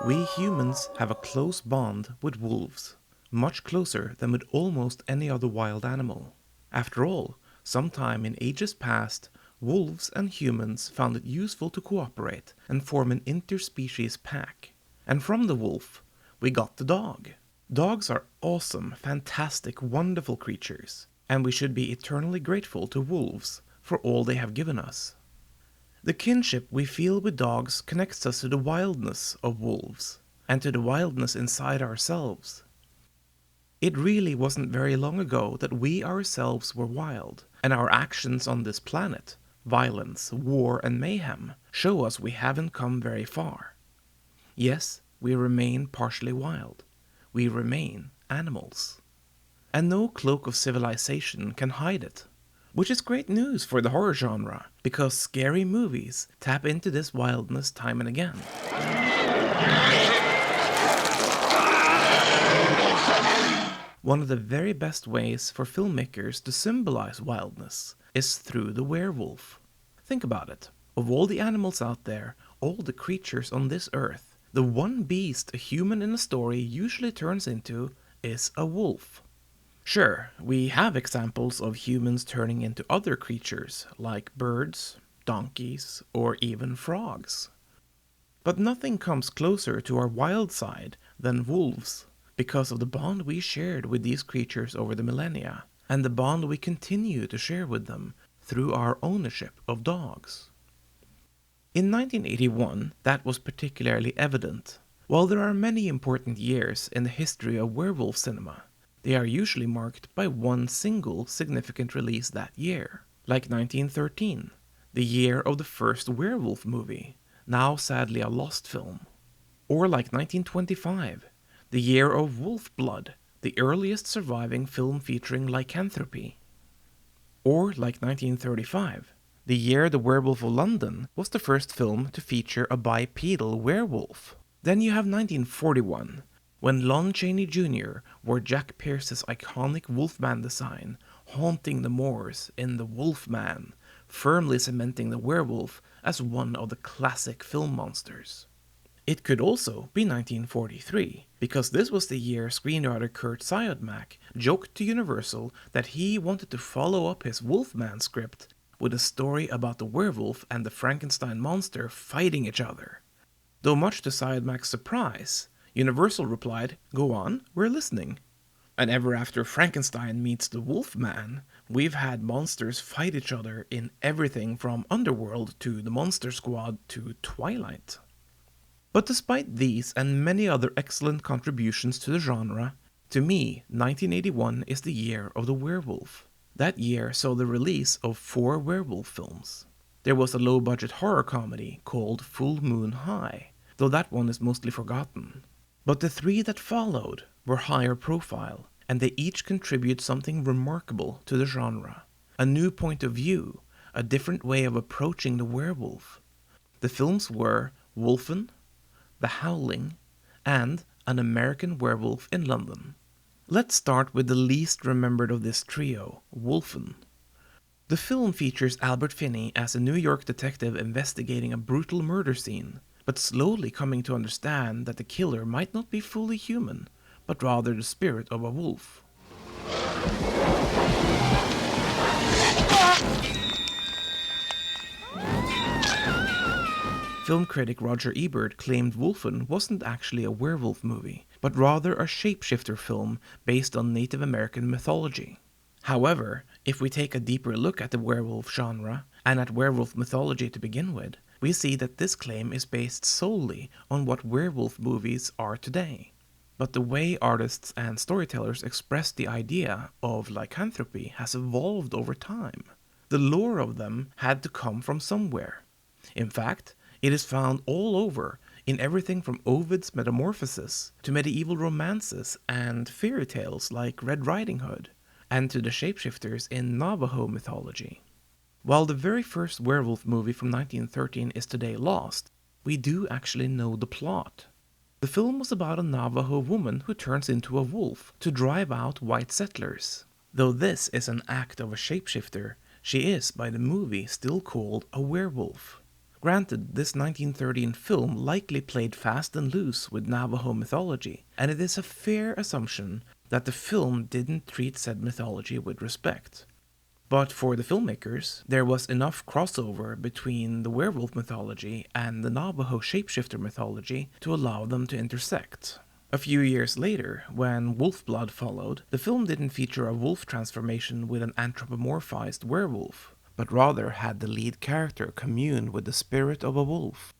We humans have a close bond with wolves, much closer than with almost any other wild animal. After all, sometime in ages past, wolves and humans found it useful to cooperate and form an interspecies pack. And from the wolf, we got the dog. Dogs are awesome, fantastic, wonderful creatures, and we should be eternally grateful to wolves for all they have given us. The kinship we feel with dogs connects us to the wildness of wolves, and to the wildness inside ourselves. It really wasn't very long ago that we ourselves were wild, and our actions on this planet, violence, war, and mayhem, show us we haven't come very far. Yes, we remain partially wild. We remain animals. And no cloak of civilization can hide it. Which is great news for the horror genre, because scary movies tap into this wildness time and again. One of the very best ways for filmmakers to symbolize wildness is through the werewolf. Think about it. Of all the animals out there, all the creatures on this earth, the one beast a human in a story usually turns into is a wolf. Sure, we have examples of humans turning into other creatures, like birds, donkeys, or even frogs. But nothing comes closer to our wild side than wolves, because of the bond we shared with these creatures over the millennia, and the bond we continue to share with them through our ownership of dogs. In 1981, that was particularly evident. While there are many important years in the history of werewolf cinema, they are usually marked by one single significant release that year, like 1913, the year of the first werewolf movie, now sadly a lost film. Or like 1925, the year of Wolf Blood, the earliest surviving film featuring lycanthropy. Or like 1935, the year The Werewolf of London was the first film to feature a bipedal werewolf. Then you have 1941, when Lon Chaney Jr. wore Jack Pierce's iconic Wolfman design, haunting the moors in The Wolfman, firmly cementing the werewolf as one of the classic film monsters. It could also be 1943, because this was the year screenwriter Kurt Siodmak joked to Universal that he wanted to follow up his Wolfman script with a story about the werewolf and the Frankenstein monster fighting each other. Though much to Siodmak's surprise, Universal replied, "Go on, we're listening." And ever after Frankenstein meets the Wolfman, we've had monsters fight each other in everything from Underworld to the Monster Squad to Twilight. But despite these and many other excellent contributions to the genre, to me, 1981 is the year of the werewolf. That year saw the release of 4 werewolf films. There was a low-budget horror comedy called Full Moon High, though that one is mostly forgotten. But the 3 that followed were higher profile, and they each contribute something remarkable to the genre. A new point of view, a different way of approaching the werewolf. The films were Wolfen, The Howling, and An American Werewolf in London. Let's start with the least remembered of this trio, Wolfen. The film features Albert Finney as a New York detective investigating a brutal murder scene, but slowly coming to understand that the killer might not be fully human, but rather the spirit of a wolf. Film critic Roger Ebert claimed Wolfen wasn't actually a werewolf movie, but rather a shapeshifter film based on Native American mythology. However, if we take a deeper look at the werewolf genre, and at werewolf mythology to begin with, we see that this claim is based solely on what werewolf movies are today. But the way artists and storytellers express the idea of lycanthropy has evolved over time. The lore of them had to come from somewhere. In fact, it is found all over, in everything from Ovid's Metamorphoses to medieval romances and fairy tales like Red Riding Hood, and to the shapeshifters in Navajo mythology. While the very first werewolf movie from 1913 is today lost, we do actually know the plot. The film was about a Navajo woman who turns into a wolf to drive out white settlers. Though this is an act of a shapeshifter, she is by the movie still called a werewolf. Granted, this 1913 film likely played fast and loose with Navajo mythology, and it is a fair assumption that the film didn't treat said mythology with respect. But for the filmmakers, there was enough crossover between the werewolf mythology and the Navajo shapeshifter mythology to allow them to intersect. A few years later, when Wolfblood followed, the film didn't feature a wolf transformation with an anthropomorphized werewolf, but rather had the lead character commune with the spirit of a wolf.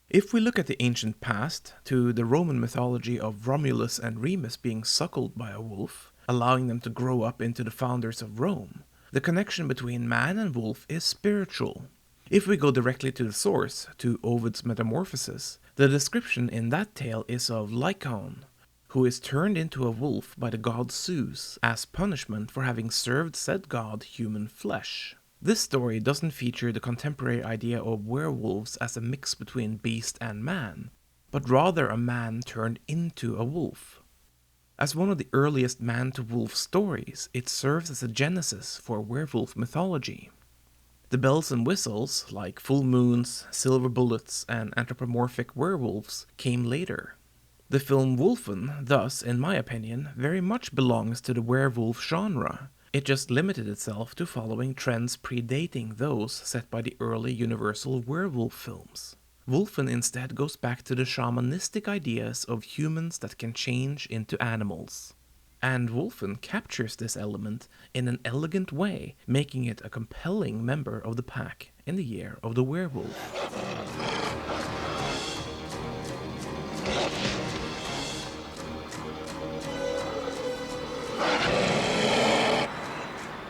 If we look at the ancient past, to the Roman mythology of Romulus and Remus being suckled by a wolf, allowing them to grow up into the founders of Rome, the connection between man and wolf is spiritual. If we go directly to the source, to Ovid's Metamorphoses, the description in that tale is of Lycaon, who is turned into a wolf by the god Zeus as punishment for having served said god human flesh. This story doesn't feature the contemporary idea of werewolves as a mix between beast and man, but rather a man turned into a wolf. As one of the earliest man-to-wolf stories, it serves as a genesis for werewolf mythology. The bells and whistles, like full moons, silver bullets, and anthropomorphic werewolves, came later. The film Wolfen, thus, in my opinion, very much belongs to the werewolf genre. It just limited itself to following trends predating those set by the early Universal werewolf films. Wolfen instead goes back to the shamanistic ideas of humans that can change into animals. And Wolfen captures this element in an elegant way, making it a compelling member of the pack in the year of the werewolf.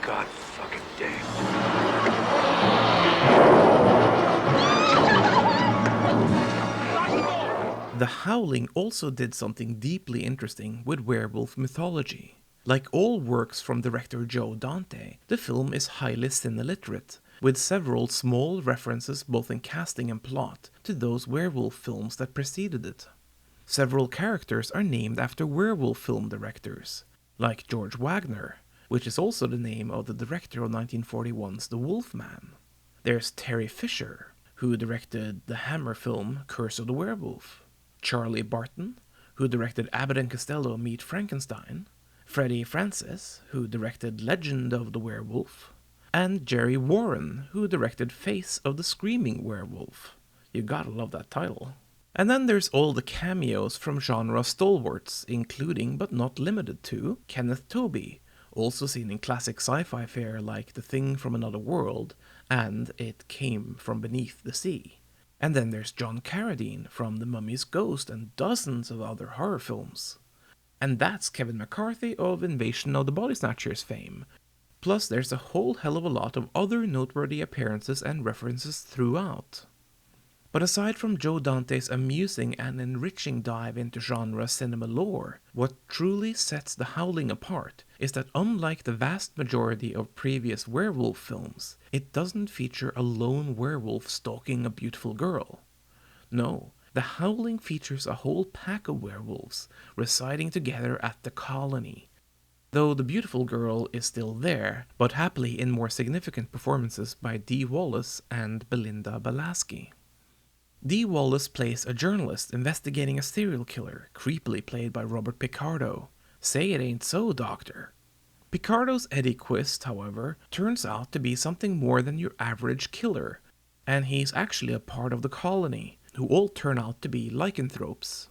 God fucking damn. The Howling also did something deeply interesting with werewolf mythology. Like all works from director Joe Dante, the film is highly cine-literate, with several small references both in casting and plot to those werewolf films that preceded it. Several characters are named after werewolf film directors, like George Wagner, which is also the name of the director of 1941's The Wolfman. There's Terry Fisher, who directed the Hammer film Curse of the Werewolf. Charlie Barton, who directed Abbott and Costello Meet Frankenstein, Freddie Francis, who directed Legend of the Werewolf, and Jerry Warren, who directed Face of the Screaming Werewolf. You gotta love that title. And then there's all the cameos from genre stalwarts, including but not limited to Kenneth Tobey, also seen in classic sci-fi fare like The Thing from Another World and It Came from Beneath the Sea. And then there's John Carradine from The Mummy's Ghost and dozens of other horror films. And that's Kevin McCarthy of Invasion of the Body Snatchers fame. Plus there's a whole hell of a lot of other noteworthy appearances and references throughout. But aside from Joe Dante's amusing and enriching dive into genre cinema lore, what truly sets The Howling apart is that unlike the vast majority of previous werewolf films, it doesn't feature a lone werewolf stalking a beautiful girl. No, The Howling features a whole pack of werewolves residing together at the colony. Though the beautiful girl is still there, but happily in more significant performances by Dee Wallace and Belinda Balaski. Dee Wallace plays a journalist investigating a serial killer, creepily played by Robert Picardo. Say it ain't so, Doctor. Picardo's Eddie Quist, however, turns out to be something more than your average killer, and he's actually a part of the colony, who all turn out to be lycanthropes.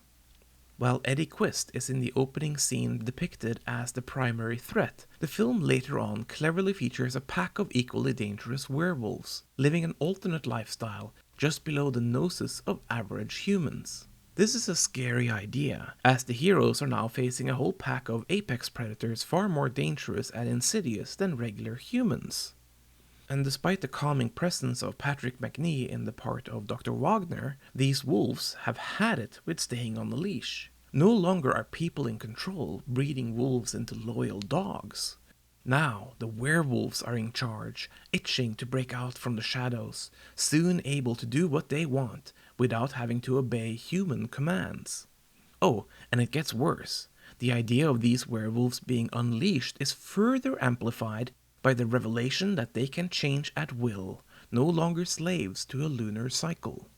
While Eddie Quist is in the opening scene depicted as the primary threat, the film later on cleverly features a pack of equally dangerous werewolves, living an alternate lifestyle just below the noses of average humans. This is a scary idea, as the heroes are now facing a whole pack of apex predators far more dangerous and insidious than regular humans. And despite the calming presence of Patrick Macnee in the part of Dr. Wagner, these wolves have had it with staying on the leash. No longer are people in control, breeding wolves into loyal dogs. Now, the werewolves are in charge, itching to break out from the shadows, soon able to do what they want, without having to obey human commands. Oh, and it gets worse. The idea of these werewolves being unleashed is further amplified by the revelation that they can change at will, no longer slaves to a lunar cycle.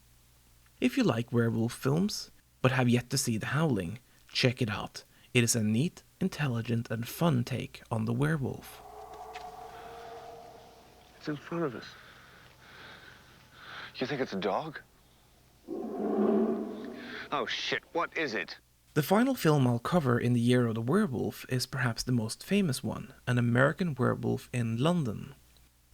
If you like werewolf films, but have yet to see The Howling, check it out. It is a neat, intelligent, and fun take on the werewolf. It's in front of us. You think it's a dog? Oh, shit, what is it? The final film I'll cover in the year of the werewolf is perhaps the most famous one, An American Werewolf in London.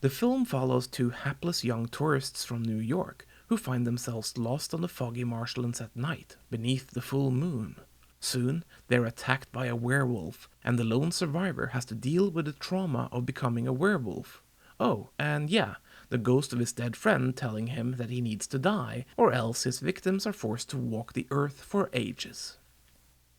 The film follows two hapless young tourists from New York who find themselves lost on the foggy marshlands at night beneath the full moon. Soon, they're attacked by a werewolf, and the lone survivor has to deal with the trauma of becoming a werewolf. Oh, and yeah, the ghost of his dead friend telling him that he needs to die, or else his victims are forced to walk the earth for ages.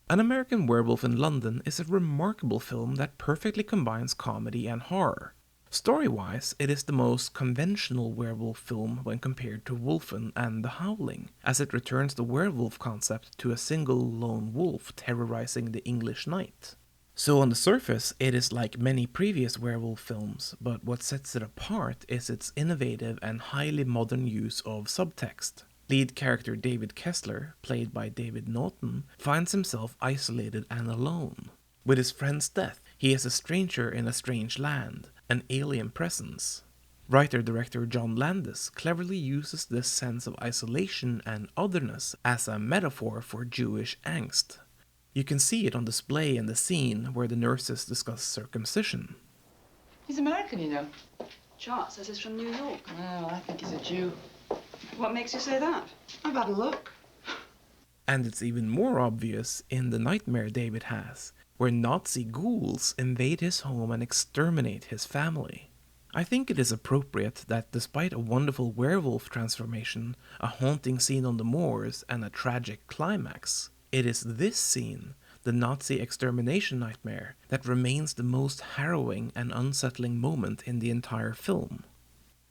An American Werewolf in London is a remarkable film that perfectly combines comedy and horror. Story-wise, it is the most conventional werewolf film when compared to Wolfen and The Howling, as it returns the werewolf concept to a single lone wolf terrorizing the English night. So on the surface, it is like many previous werewolf films, but what sets it apart is its innovative and highly modern use of subtext. Lead character David Kessler, played by David Naughton, finds himself isolated and alone. With his friend's death, he is a stranger in a strange land, an alien presence. Writer-director John Landis cleverly uses this sense of isolation and otherness as a metaphor for Jewish angst. You can see it on display in the scene where the nurses discuss circumcision. He's American, you know. Chart says he's from New York. Well, I think he's a Jew. What makes you say that? I've had a look. And it's even more obvious in the nightmare David has, where Nazi ghouls invade his home and exterminate his family. I think it is appropriate that despite a wonderful werewolf transformation, a haunting scene on the moors, and a tragic climax, it is this scene, the Nazi extermination nightmare, that remains the most harrowing and unsettling moment in the entire film.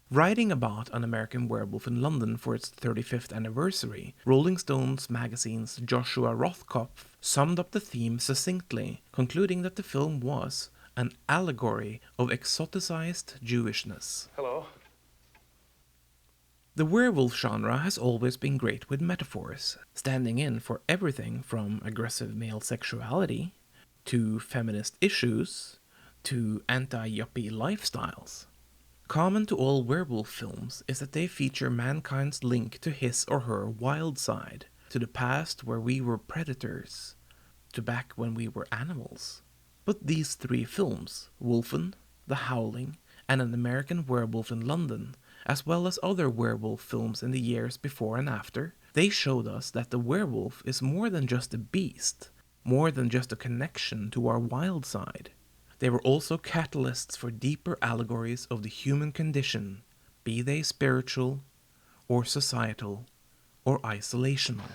Writing about An American Werewolf in London for its 35th anniversary, Rolling Stone's magazine's Joshua Rothkopf summed up the theme succinctly, concluding that the film was an allegory of exoticized Jewishness. Hello. The werewolf genre has always been great with metaphors, standing in for everything from aggressive male sexuality, to feminist issues, to anti-yuppie lifestyles. Common to all werewolf films is that they feature mankind's link to his or her wild side, to the past where we were predators, to back when we were animals. But these three films, Wolfen, The Howling, and An American Werewolf in London, as well as other werewolf films in the years before and after, they showed us that the werewolf is more than just a beast, more than just a connection to our wild side. They were also catalysts for deeper allegories of the human condition, be they spiritual, or societal, or isolational.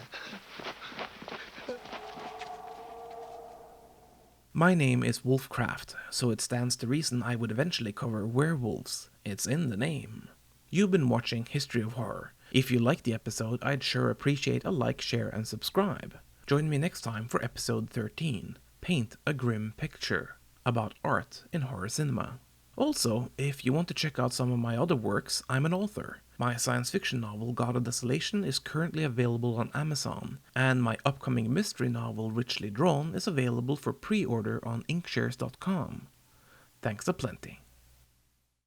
My name is Wolfcraft, so it stands to reason I would eventually cover werewolves. It's in the name. You've been watching History of Horror. If you liked the episode, I'd sure appreciate a like, share, and subscribe. Join me next time for episode 13, Paint a Grim Picture, about art in horror cinema. Also, if you want to check out some of my other works, I'm an author. My science fiction novel God of Desolation is currently available on Amazon, and my upcoming mystery novel Richly Drawn is available for pre-order on inkshares.com. Thanks a plenty.